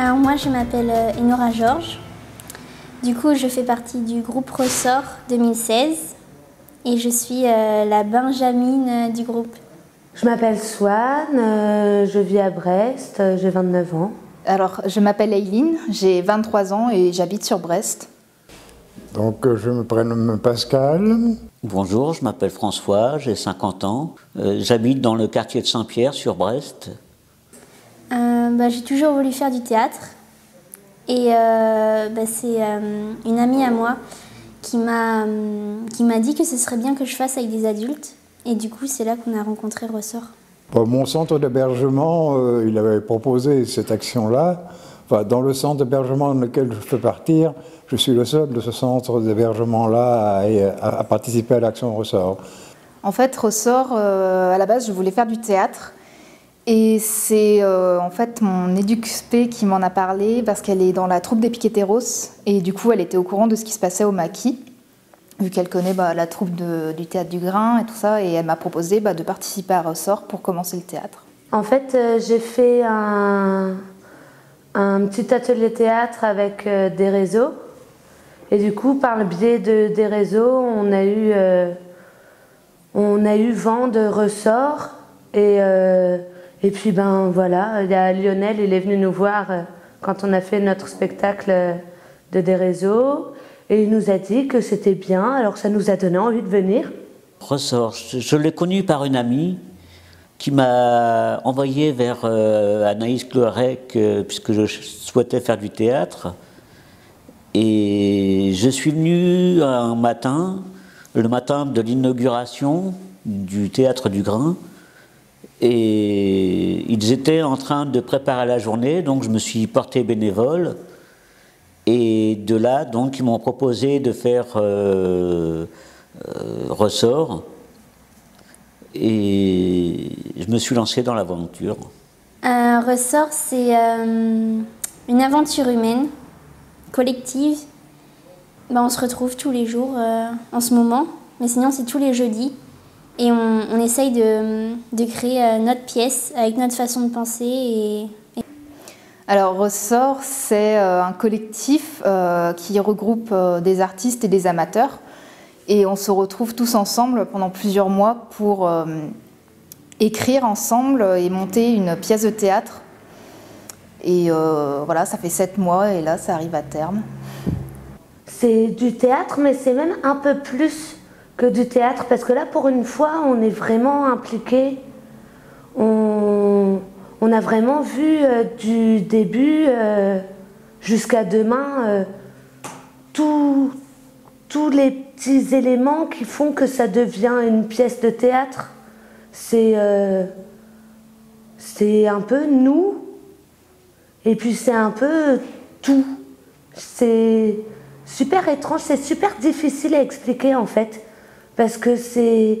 Alors moi je m'appelle Enora Georges. Du coup je fais partie du groupe Ressort 2016 et je suis la Benjamine du groupe. Je m'appelle Swan, je vis à Brest, j'ai 29 ans. Alors je m'appelle Aileen, j'ai 23 ans et j'habite sur Brest. Donc je me prénomme Pascal. Bonjour, je m'appelle François, j'ai 50 ans. J'habite dans le quartier de Saint-Pierre sur Brest. J'ai toujours voulu faire du théâtre et c'est une amie à moi qui m'a dit que ce serait bien que je fasse avec des adultes et du coup c'est là qu'on a rencontré Ressort. Mon centre d'hébergement, il avait proposé cette action-là. Enfin, dans le centre d'hébergement dans lequel je fais partir, je suis le seul de ce centre d'hébergement-là à participer à l'action Ressort. En fait, Ressort, à la base, je voulais faire du théâtre. Et c'est en fait mon éduc-spé qui m'en a parlé parce qu'elle est dans la troupe des Piqueteros. Et du coup, elle était au courant de ce qui se passait au Maquis, vu qu'elle connaît la troupe du Théâtre du Grain et tout ça. Et elle m'a proposé de participer à Ressort pour commencer le théâtre. En fait, j'ai fait un petit atelier théâtre avec des réseaux. Et du coup, par le biais des réseaux, on a eu vent de Ressort. Et puis voilà, il y a Lionel, il est venu nous voir quand on a fait notre spectacle de des réseaux. Et il nous a dit que c'était bien, alors ça nous a donné envie de venir. Ressort, je l'ai connu par une amie qui m'a envoyé vers Anaïs Cloarec puisque je souhaitais faire du théâtre. Et je suis venu un matin, le matin de l'inauguration du Théâtre du Grain, et ils étaient en train de préparer la journée, donc je me suis porté bénévole. Et de là, donc, ils m'ont proposé de faire Ressort. Et je me suis lancé dans l'aventure. Ressort, c'est une aventure humaine, collective. On se retrouve tous les jours en ce moment, mais sinon c'est tous les jeudis. Et on essaye de créer notre pièce avec notre façon de penser. Alors Ressort, c'est un collectif qui regroupe des artistes et des amateurs. Et on se retrouve tous ensemble pendant plusieurs mois pour écrire ensemble et monter une pièce de théâtre. Et voilà, ça fait 7 mois et là, ça arrive à terme. C'est du théâtre, mais c'est même un peu plus que du théâtre, parce que là, pour une fois, on est vraiment impliqué. On a vraiment vu du début jusqu'à demain tous les petits éléments qui font que ça devient une pièce de théâtre. C'est un peu nous, et puis c'est un peu tout. C'est super étrange, c'est super difficile à expliquer en fait, parce que c'est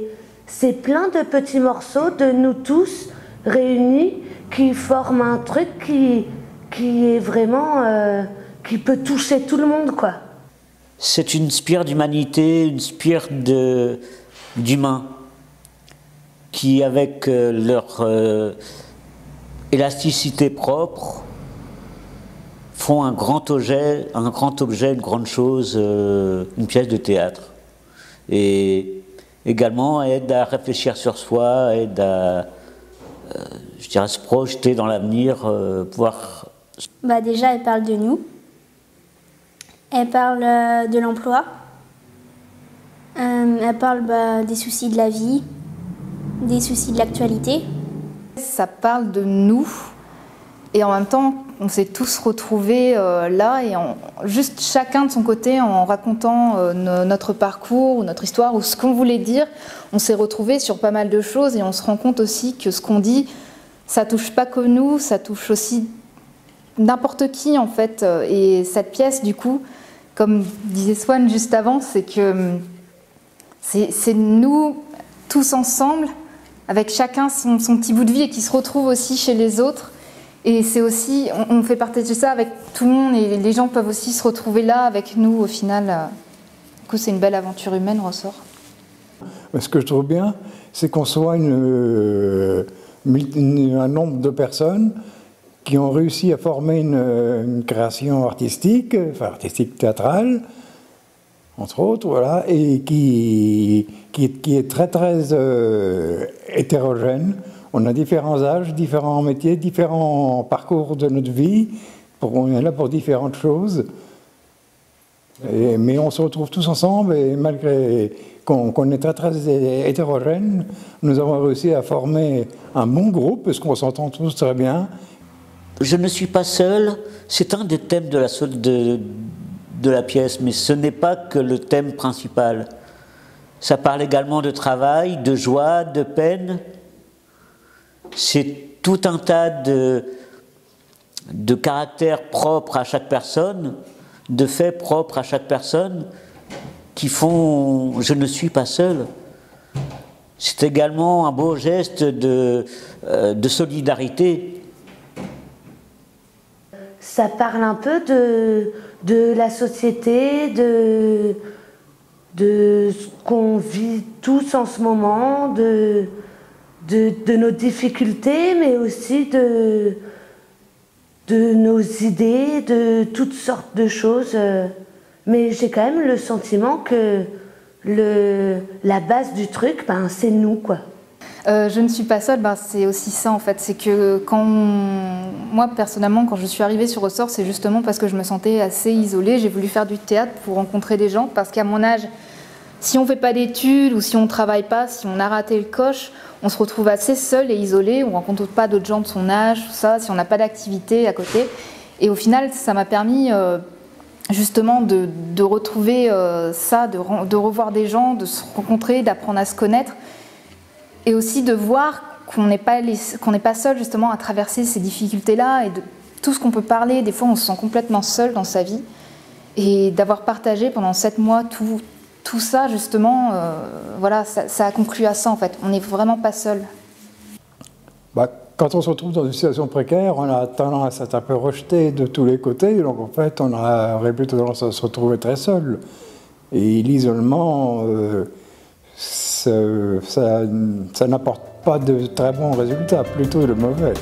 plein de petits morceaux de nous tous réunis qui forment un truc qui est vraiment, qui peut toucher tout le monde, quoi. C'est une spire d'humanité, une spire d'humains qui, avec leur élasticité propre, font un grand objet, une grande chose, une pièce de théâtre. Et également aide à réfléchir sur soi, aide à se projeter dans l'avenir, pouvoir... Déjà, elle parle de nous. Elle parle de l'emploi. Elle parle des soucis de la vie, des soucis de l'actualité. Ça parle de nous. Et en même temps, on s'est tous retrouvés là, et juste chacun de son côté, en racontant notre parcours, ou notre histoire, ou ce qu'on voulait dire, on s'est retrouvés sur pas mal de choses, et on se rend compte aussi que ce qu'on dit, ça touche pas que nous, ça touche aussi n'importe qui, en fait. Et cette pièce, du coup, comme disait Swan juste avant, c'est que c'est nous, tous ensemble, avec chacun son petit bout de vie, et qui se retrouve aussi chez les autres. Et c'est aussi, on fait partager ça avec tout le monde, et les gens peuvent aussi se retrouver là avec nous au final. Du coup, c'est une belle aventure humaine, Ressort. Ce que je trouve bien, c'est qu'on soit un nombre de personnes qui ont réussi à former une création artistique, enfin artistique théâtrale, entre autres, voilà, et qui est très très hétérogène. On a différents âges, différents métiers, différents parcours de notre vie. On est là pour différentes choses. Mais on se retrouve tous ensemble et malgré qu'on est très très hétérogène, nous avons réussi à former un bon groupe parce qu'on s'entend tous très bien. Je ne suis pas seul, c'est un des thèmes de la pièce, mais ce n'est pas que le thème principal. Ça parle également de travail, de joie, de peine. C'est tout un tas de caractères propres à chaque personne, de faits propres à chaque personne, qui font « je ne suis pas seul ». C'est également un beau geste de solidarité. Ça parle un peu de la société, de ce qu'on vit tous en ce moment, de nos difficultés, mais aussi de nos idées, de toutes sortes de choses. Mais j'ai quand même le sentiment que la base du truc, ben, c'est nous, quoi. Je ne suis pas seule, ben, c'est aussi ça en fait. C'est que moi personnellement, quand je suis arrivée sur Ressort, c'est justement parce que je me sentais assez isolée. J'ai voulu faire du théâtre pour rencontrer des gens, parce qu'à mon âge, si on ne fait pas d'études ou si on ne travaille pas, si on a raté le coche, on se retrouve assez seul et isolé. On ne rencontre pas d'autres gens de son âge, tout ça, si on n'a pas d'activité à côté. Et au final, ça m'a permis justement de retrouver ça, de revoir des gens, de se rencontrer, d'apprendre à se connaître. Et aussi de voir qu'on n'est pas seul justement à traverser ces difficultés-là et de tout ce qu'on peut parler. Des fois, on se sent complètement seul dans sa vie. Et d'avoir partagé pendant 7 mois tout ça, justement, voilà, ça a conclu à ça en fait. On n'est vraiment pas seul. Bah, quand on se retrouve dans une situation précaire, on a tendance à être un peu rejeté de tous les côtés. Donc en fait, on aurait plutôt tendance à se retrouver très seul. Et l'isolement... ça n'apporte pas de très bons résultats, plutôt de mauvais.